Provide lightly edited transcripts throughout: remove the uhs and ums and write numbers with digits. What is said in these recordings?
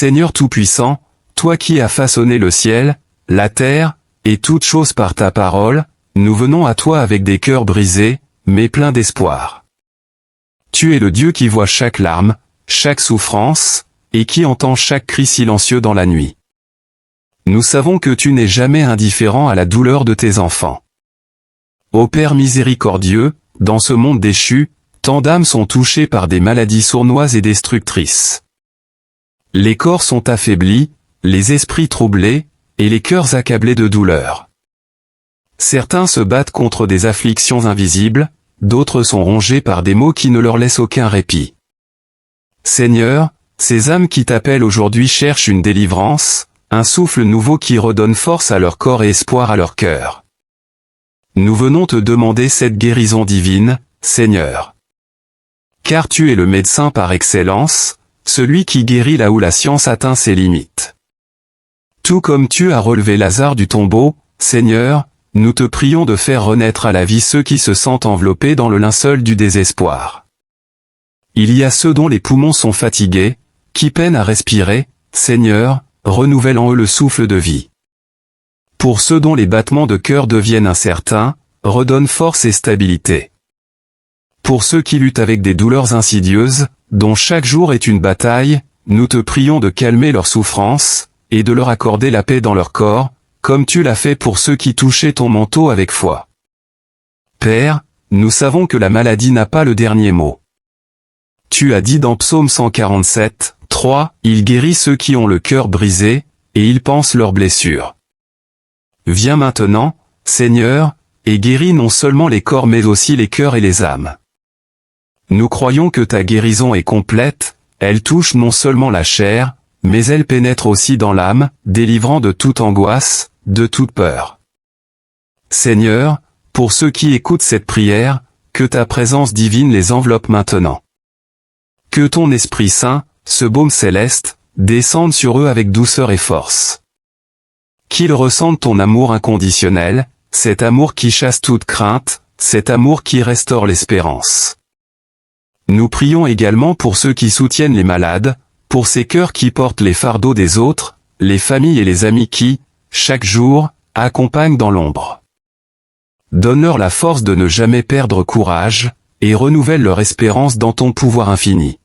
Seigneur Tout-Puissant, toi qui as façonné le ciel, la terre, et toutes choses par ta parole, nous venons à toi avec des cœurs brisés, mais pleins d'espoir. Tu es le Dieu qui voit chaque larme, chaque souffrance, et qui entend chaque cri silencieux dans la nuit. Nous savons que tu n'es jamais indifférent à la douleur de tes enfants. Ô Père miséricordieux, dans ce monde déchu, tant d'âmes sont touchées par des maladies sournoises et destructrices. Les corps sont affaiblis, les esprits troublés, et les cœurs accablés de douleur. Certains se battent contre des afflictions invisibles, d'autres sont rongés par des maux qui ne leur laissent aucun répit. Seigneur, ces âmes qui t'appellent aujourd'hui cherchent une délivrance, un souffle nouveau qui redonne force à leur corps et espoir à leur cœur. Nous venons te demander cette guérison divine, Seigneur. Car tu es le médecin par excellence, celui qui guérit là où la science atteint ses limites. Tout comme tu as relevé Lazare du tombeau, Seigneur, nous te prions de faire renaître à la vie ceux qui se sentent enveloppés dans le linceul du désespoir. Il y a ceux dont les poumons sont fatigués, qui peinent à respirer, Seigneur, renouvelle en eux le souffle de vie. Pour ceux dont les battements de cœur deviennent incertains, redonne force et stabilité. Pour ceux qui luttent avec des douleurs insidieuses, dont chaque jour est une bataille, nous te prions de calmer leurs souffrances, et de leur accorder la paix dans leur corps, comme tu l'as fait pour ceux qui touchaient ton manteau avec foi. Père, nous savons que la maladie n'a pas le dernier mot. Tu as dit dans Psaume 147, 3, « Il guérit ceux qui ont le cœur brisé, et il panse leurs blessures. » Viens maintenant, Seigneur, et guéris non seulement les corps mais aussi les cœurs et les âmes. Nous croyons que ta guérison est complète, elle touche non seulement la chair, mais elle pénètre aussi dans l'âme, délivrant de toute angoisse, de toute peur. Seigneur, pour ceux qui écoutent cette prière, que ta présence divine les enveloppe maintenant. Que ton Esprit Saint, ce baume céleste, descende sur eux avec douceur et force. Qu'ils ressentent ton amour inconditionnel, cet amour qui chasse toute crainte, cet amour qui restaure l'espérance. Nous prions également pour ceux qui soutiennent les malades, pour ces cœurs qui portent les fardeaux des autres, les familles et les amis qui, chaque jour, accompagnent dans l'ombre. Donne-leur la force de ne jamais perdre courage, et renouvelle leur espérance dans ton pouvoir infini.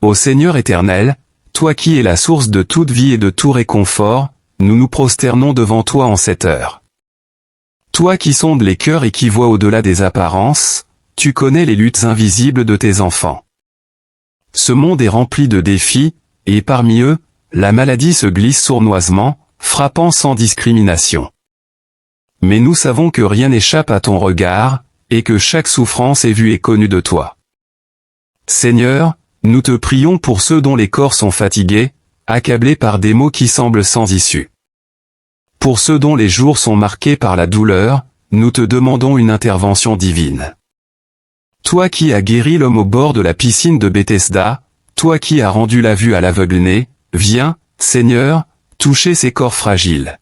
Ô Seigneur éternel, toi qui es la source de toute vie et de tout réconfort, nous nous prosternons devant toi en cette heure. Toi qui sondes les cœurs et qui vois au-delà des apparences, tu connais les luttes invisibles de tes enfants. Ce monde est rempli de défis, et parmi eux, la maladie se glisse sournoisement, frappant sans discrimination. Mais nous savons que rien n'échappe à ton regard, et que chaque souffrance est vue et connue de toi. Seigneur, nous te prions pour ceux dont les corps sont fatigués, accablés par des maux qui semblent sans issue. Pour ceux dont les jours sont marqués par la douleur, nous te demandons une intervention divine. Toi qui as guéri l'homme au bord de la piscine de Bethesda, toi qui as rendu la vue à l'aveugle-né, viens, Seigneur, toucher ces corps fragiles.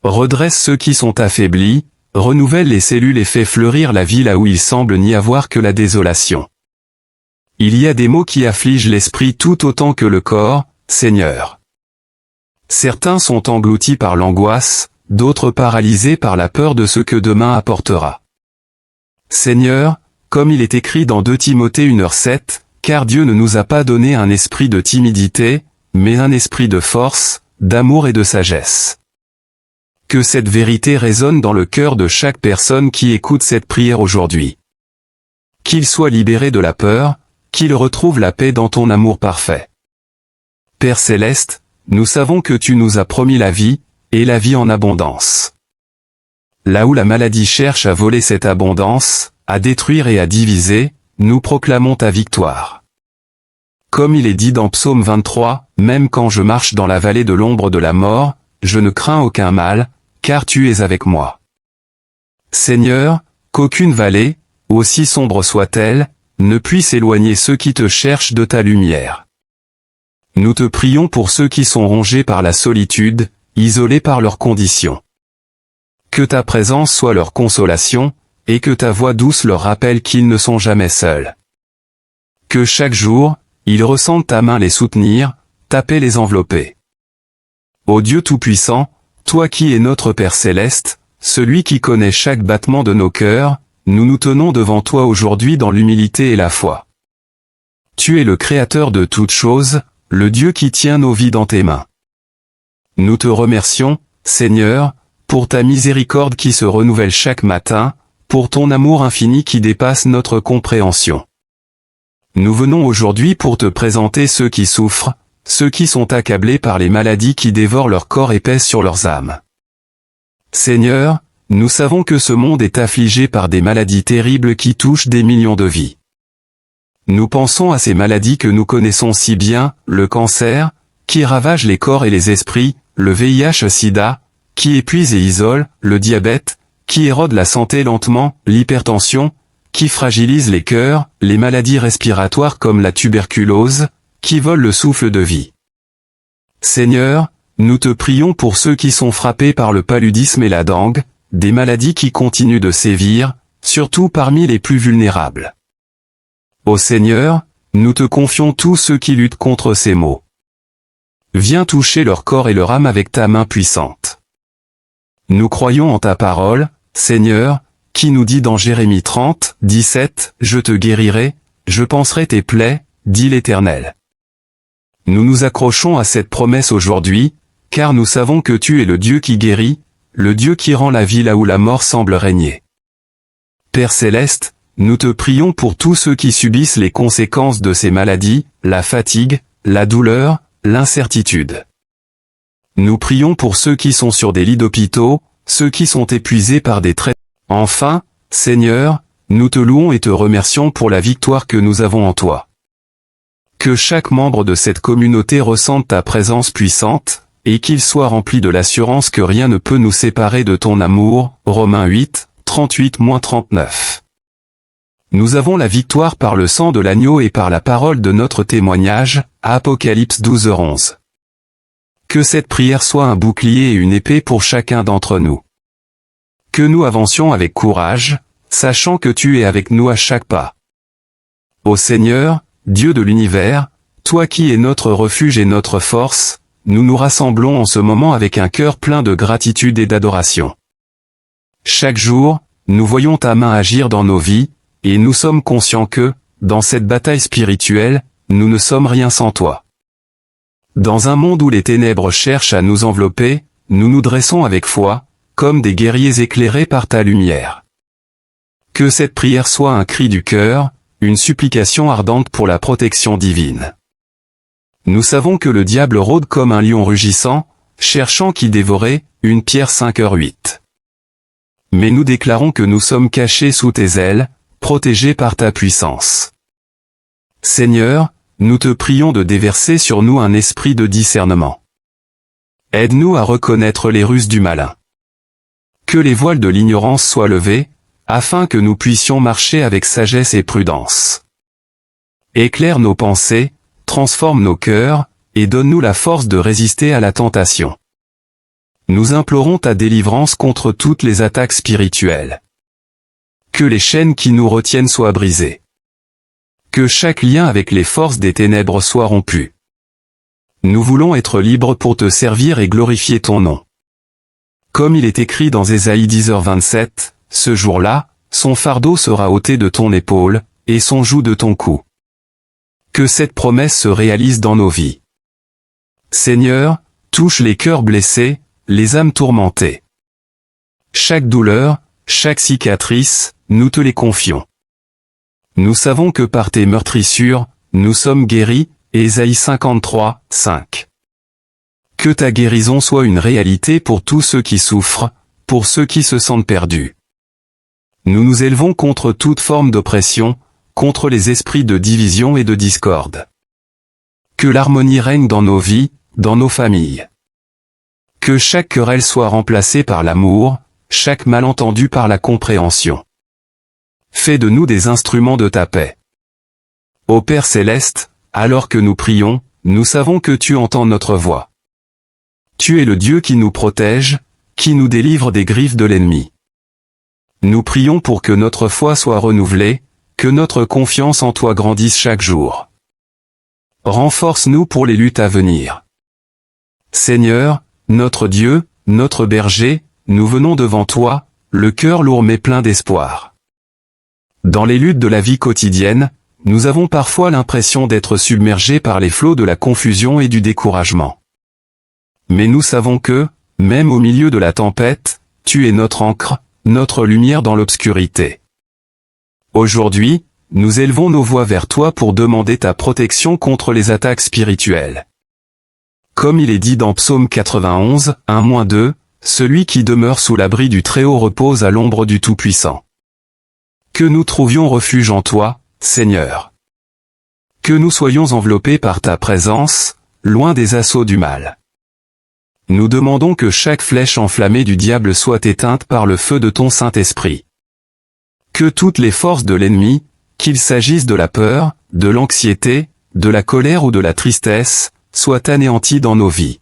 Redresse ceux qui sont affaiblis, renouvelle les cellules et fais fleurir la vie là où il semble n'y avoir que la désolation. Il y a des maux qui affligent l'esprit tout autant que le corps, Seigneur. Certains sont engloutis par l'angoisse, d'autres paralysés par la peur de ce que demain apportera. Seigneur, comme il est écrit dans 2 Timothée 1h7, car Dieu ne nous a pas donné un esprit de timidité, mais un esprit de force, d'amour et de sagesse. Que cette vérité résonne dans le cœur de chaque personne qui écoute cette prière aujourd'hui. Qu'il soit libéré de la peur, qu'il retrouve la paix dans ton amour parfait. Père céleste, nous savons que tu nous as promis la vie, et la vie en abondance. Là où la maladie cherche à voler cette abondance, à détruire et à diviser, nous proclamons ta victoire. Comme il est dit dans Psaume 23, « Même quand je marche dans la vallée de l'ombre de la mort, je ne crains aucun mal, car tu es avec moi. » Seigneur, qu'aucune vallée, aussi sombre soit-elle, ne puisse éloigner ceux qui te cherchent de ta lumière. Nous te prions pour ceux qui sont rongés par la solitude, isolés par leurs conditions. Que ta présence soit leur consolation, et que ta voix douce leur rappelle qu'ils ne sont jamais seuls. Que chaque jour, ils ressentent ta main les soutenir, ta paix les enveloppait. Ô Dieu Tout-Puissant, toi qui es notre Père Céleste, celui qui connaît chaque battement de nos cœurs, nous nous tenons devant toi aujourd'hui dans l'humilité et la foi. Tu es le Créateur de toutes choses, le Dieu qui tient nos vies dans tes mains. Nous te remercions, Seigneur, pour ta miséricorde qui se renouvelle chaque matin, pour ton amour infini qui dépasse notre compréhension. Nous venons aujourd'hui pour te présenter ceux qui souffrent, ceux qui sont accablés par les maladies qui dévorent leur corps et pèsent sur leurs âmes. Seigneur, nous savons que ce monde est affligé par des maladies terribles qui touchent des millions de vies. Nous pensons à ces maladies que nous connaissons si bien, le cancer, qui ravage les corps et les esprits, le VIH-Sida, qui épuise et isole, le diabète, qui érode la santé lentement, l'hypertension, qui fragilise les cœurs, les maladies respiratoires comme la tuberculose, qui volent le souffle de vie. Seigneur, nous te prions pour ceux qui sont frappés par le paludisme et la dengue, des maladies qui continuent de sévir, surtout parmi les plus vulnérables. Ô Seigneur, nous te confions tous ceux qui luttent contre ces maux. Viens toucher leur corps et leur âme avec ta main puissante. Nous croyons en ta parole, Seigneur, qui nous dit dans Jérémie 30, 17, « Je te guérirai, je panserai tes plaies, dit l'Éternel. » Nous nous accrochons à cette promesse aujourd'hui, car nous savons que tu es le Dieu qui guérit, le Dieu qui rend la vie là où la mort semble régner. Père Céleste, nous te prions pour tous ceux qui subissent les conséquences de ces maladies, la fatigue, la douleur, l'incertitude. Nous prions pour ceux qui sont sur des lits d'hôpitaux, ceux qui sont épuisés par des traitements. Enfin, Seigneur, nous te louons et te remercions pour la victoire que nous avons en toi. Que chaque membre de cette communauté ressente ta présence puissante, et qu'il soit rempli de l'assurance que rien ne peut nous séparer de ton amour, Romains 8, 38-39. Nous avons la victoire par le sang de l'agneau et par la parole de notre témoignage, Apocalypse 12-11. Que cette prière soit un bouclier et une épée pour chacun d'entre nous. Que nous avancions avec courage, sachant que tu es avec nous à chaque pas. Ô Seigneur, Dieu de l'univers, toi qui es notre refuge et notre force, nous nous rassemblons en ce moment avec un cœur plein de gratitude et d'adoration. Chaque jour, nous voyons ta main agir dans nos vies, et nous sommes conscients que, dans cette bataille spirituelle, nous ne sommes rien sans toi. Dans un monde où les ténèbres cherchent à nous envelopper, nous nous dressons avec foi, comme des guerriers éclairés par ta lumière. Que cette prière soit un cri du cœur, une supplication ardente pour la protection divine. Nous savons que le diable rôde comme un lion rugissant, cherchant qui dévorer, une Pierre 5h8. Mais nous déclarons que nous sommes cachés sous tes ailes, protégés par ta puissance. Seigneur, nous te prions de déverser sur nous un esprit de discernement. Aide-nous à reconnaître les ruses du malin. Que les voiles de l'ignorance soient levés, afin que nous puissions marcher avec sagesse et prudence. Éclaire nos pensées, transforme nos cœurs, et donne-nous la force de résister à la tentation. Nous implorons ta délivrance contre toutes les attaques spirituelles. Que les chaînes qui nous retiennent soient brisées. Que chaque lien avec les forces des ténèbres soit rompu. Nous voulons être libres pour te servir et glorifier ton nom. Comme il est écrit dans Ésaïe 10h27, ce jour-là, son fardeau sera ôté de ton épaule, et son joug de ton cou. Que cette promesse se réalise dans nos vies. Seigneur, touche les cœurs blessés, les âmes tourmentées. Chaque douleur, chaque cicatrice, nous te les confions. Nous savons que par tes meurtrissures, nous sommes guéris, Ésaïe 53, 5. Que ta guérison soit une réalité pour tous ceux qui souffrent, pour ceux qui se sentent perdus. Nous nous élevons contre toute forme d'oppression, contre les esprits de division et de discorde. Que l'harmonie règne dans nos vies, dans nos familles. Que chaque querelle soit remplacée par l'amour, chaque malentendu par la compréhension. Fais de nous des instruments de ta paix. Ô Père Céleste, alors que nous prions, nous savons que tu entends notre voix. Tu es le Dieu qui nous protège, qui nous délivre des griffes de l'ennemi. Nous prions pour que notre foi soit renouvelée, que notre confiance en toi grandisse chaque jour. renforce-nous pour les luttes à venir. Seigneur, notre Dieu, notre berger, nous venons devant toi, le cœur lourd mais plein d'espoir. Dans les luttes de la vie quotidienne, nous avons parfois l'impression d'être submergés par les flots de la confusion et du découragement. Mais nous savons que, même au milieu de la tempête, tu es notre ancre, notre lumière dans l'obscurité. Aujourd'hui, nous élevons nos voix vers toi pour demander ta protection contre les attaques spirituelles. Comme il est dit dans Psaume 91, 1-2, celui qui demeure sous l'abri du Très-Haut repose à l'ombre du Tout-Puissant. Que nous trouvions refuge en toi, Seigneur. Que nous soyons enveloppés par ta présence, loin des assauts du mal. Nous demandons que chaque flèche enflammée du diable soit éteinte par le feu de ton Saint-Esprit. Que toutes les forces de l'ennemi, qu'il s'agisse de la peur, de l'anxiété, de la colère ou de la tristesse, soient anéanties dans nos vies.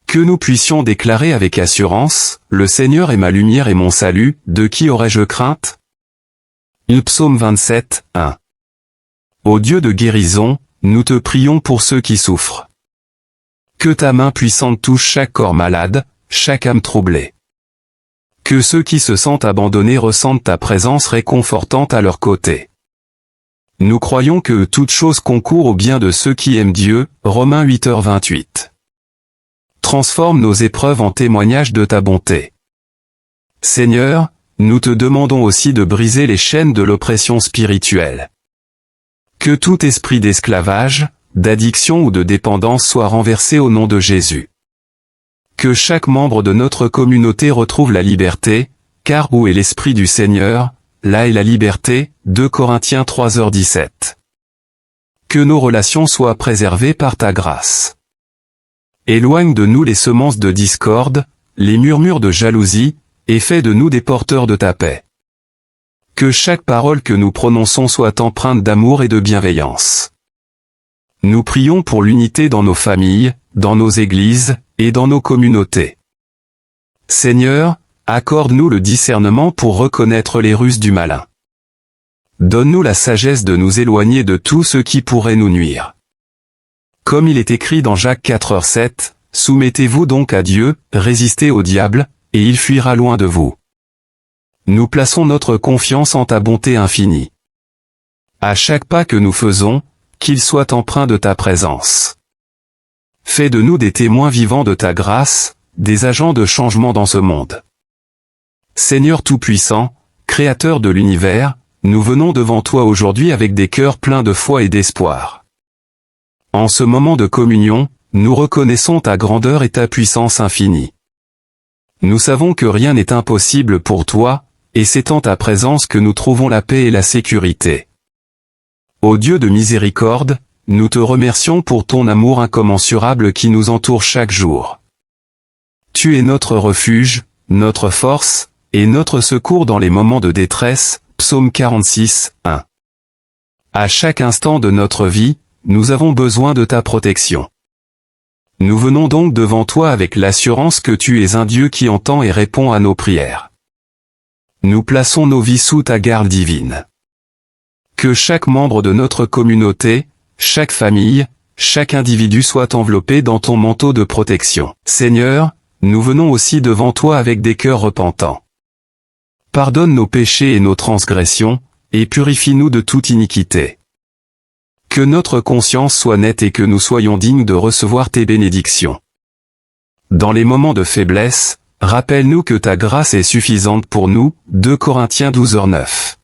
Que nous puissions déclarer avec assurance, « Le Seigneur est ma lumière et mon salut, de qui aurais-je crainte ?» Psaume 27, 1. Ô Dieu de guérison, nous te prions pour ceux qui souffrent. Que ta main puissante touche chaque corps malade, chaque âme troublée. Que ceux qui se sentent abandonnés ressentent ta présence réconfortante à leur côté. Nous croyons que toute chose concourt au bien de ceux qui aiment Dieu, Romains 8h28. Transforme nos épreuves en témoignages de ta bonté. Seigneur, nous te demandons aussi de briser les chaînes de l'oppression spirituelle. Que tout esprit d'esclavage, d'addiction ou de dépendance soit renversé au nom de Jésus. Que chaque membre de notre communauté retrouve la liberté, car où est l'Esprit du Seigneur, là est la liberté, 2 Corinthiens 3h17. Que nos relations soient préservées par ta grâce. Éloigne de nous les semences de discorde, les murmures de jalousie, et fais de nous des porteurs de ta paix. Que chaque parole que nous prononçons soit empreinte d'amour et de bienveillance. Nous prions pour l'unité dans nos familles, dans nos églises, et dans nos communautés. Seigneur, accorde-nous le discernement pour reconnaître les ruses du malin. Donne-nous la sagesse de nous éloigner de tout ce qui pourrait nous nuire. Comme il est écrit dans Jacques 4h7, soumettez-vous donc à Dieu, résistez au diable, et il fuira loin de vous. Nous plaçons notre confiance en ta bonté infinie. À chaque pas que nous faisons, qu'il soit empreint de ta présence. Fais de nous des témoins vivants de ta grâce, des agents de changement dans ce monde. Seigneur Tout-Puissant, Créateur de l'univers, nous venons devant toi aujourd'hui avec des cœurs pleins de foi et d'espoir. En ce moment de communion, nous reconnaissons ta grandeur et ta puissance infinie. Nous savons que rien n'est impossible pour toi, et c'est en ta présence que nous trouvons la paix et la sécurité. Ô Dieu de miséricorde, nous te remercions pour ton amour incommensurable qui nous entoure chaque jour. Tu es notre refuge, notre force, et notre secours dans les moments de détresse, Psaume 46, 1. À chaque instant de notre vie, nous avons besoin de ta protection. Nous venons donc devant toi avec l'assurance que tu es un Dieu qui entend et répond à nos prières. Nous plaçons nos vies sous ta garde divine. Que chaque membre de notre communauté, chaque famille, chaque individu soit enveloppé dans ton manteau de protection. Seigneur, nous venons aussi devant toi avec des cœurs repentants. Pardonne nos péchés et nos transgressions, et purifie-nous de toute iniquité. Que notre conscience soit nette et que nous soyons dignes de recevoir tes bénédictions. Dans les moments de faiblesse, rappelle-nous que ta grâce est suffisante pour nous, 2 Corinthiens 12h9.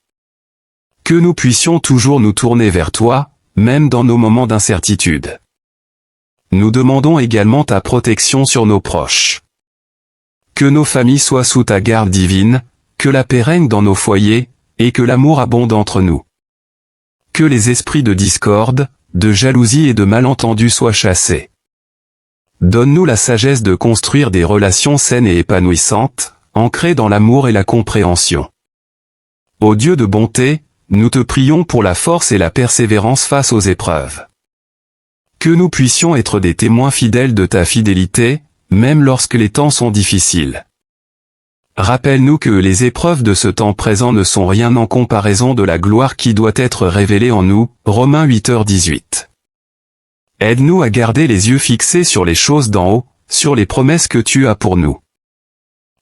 Que nous puissions toujours nous tourner vers toi, même dans nos moments d'incertitude. Nous demandons également ta protection sur nos proches. Que nos familles soient sous ta garde divine, que la paix règne dans nos foyers, et que l'amour abonde entre nous. Que les esprits de discorde, de jalousie et de malentendu soient chassés. Donne-nous la sagesse de construire des relations saines et épanouissantes, ancrées dans l'amour et la compréhension. Ô Dieu de bonté, nous te prions pour la force et la persévérance face aux épreuves. Que nous puissions être des témoins fidèles de ta fidélité, même lorsque les temps sont difficiles. Rappelle-nous que les épreuves de ce temps présent ne sont rien en comparaison de la gloire qui doit être révélée en nous, Romains 8h18. Aide-nous à garder les yeux fixés sur les choses d'en haut, sur les promesses que tu as pour nous.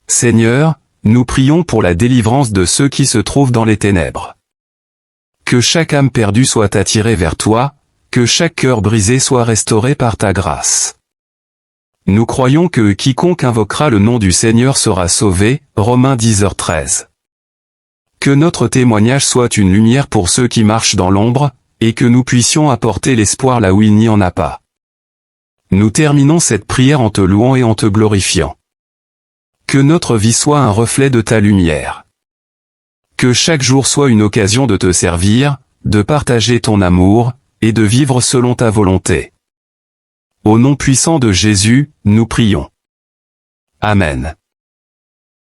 Seigneur, nous prions pour la délivrance de ceux qui se trouvent dans les ténèbres. Que chaque âme perdue soit attirée vers toi, que chaque cœur brisé soit restauré par ta grâce. Nous croyons que quiconque invoquera le nom du Seigneur sera sauvé, Romains 10h13. Que notre témoignage soit une lumière pour ceux qui marchent dans l'ombre, et que nous puissions apporter l'espoir là où il n'y en a pas. Nous terminons cette prière en te louant et en te glorifiant. Que notre vie soit un reflet de ta lumière. Que chaque jour soit une occasion de te servir, de partager ton amour, et de vivre selon ta volonté. Au nom puissant de Jésus, nous prions. Amen.